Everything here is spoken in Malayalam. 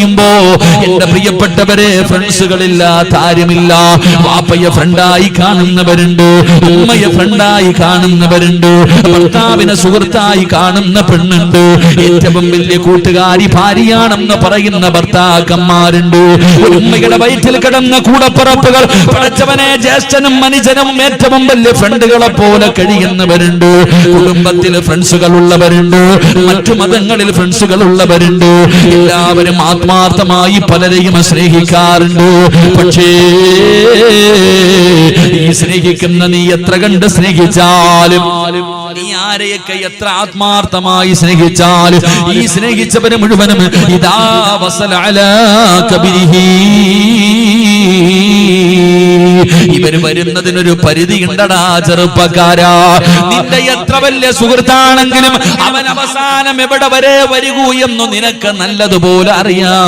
പറയുമ്പോ എന്റെ പ്രിയപ്പെട്ടവരെ, ഫ്രണ്ട്സുകളില്ലാത്ത ആരുമില്ല. വാപ്പയെ ഫ്രണ്ടായി കാണുന്നവരുണ്ട്, ഉമ്മയെ ഫ്രണ്ടായി കാണുന്നവരുണ്ട്, ഭർത്താവിനെ സുഹൃത്തായി കാണുന്ന പെണ്ണുണ്ട്, ഏറ്റവും വലിയ കൂട്ടുകാരി ഭാര്യയാണെന്ന് പറയുന്ന ഭർത്താക്കന്മാരുണ്ട്, ഉമ്മയുടെ വയറ്റിൽ കിടന്ന കൂടപ്പറപ്പുകൾ, പടച്ചവനെ ജ്യേഷ്ഠനും മനുജനും ഏറ്റവും വലിയ ഫ്രണ്ടുകളെ പോലെ കഴിയുന്നവരുണ്ട്. കുടുംബത്തിൽ ഫ്രണ്ട്സുകൾ ഉള്ളവരുണ്ട്, മറ്റു മതങ്ങളിൽ ഫ്രണ്ട്സുകൾ ഉള്ളവരുണ്ട്. എല്ലാവരും ആത്മാർത്ഥമായി പലരെയും സ്നേഹിക്കാറുണ്ട്. പക്ഷേ ഈ സ്നേഹിക്കുന്ന നീ എത്ര കണ്ട് സ്നേഹിച്ചാലും, നീ ആരെയൊക്കെ എത്ര ആത്മാർത്ഥമായി സ്നേഹിച്ചാലും, ഈ സ്നേഹിച്ചവരെ മുഴുവനും ഇദാ വസല അലാ കബിരിഹി, ഇവർ വരുന്നതിനൊരു പരിധി ഉണ്ടടാ ചെറുപ്പക്കാരാ. നിന്റെ എത്ര വലിയ സുഹൃത്താണെങ്കിലും അവൻ അവസാനം എവിടെ വരെ വരികൂ എന്ന് നിനക്ക് നല്ലതുപോലെ അറിയാം.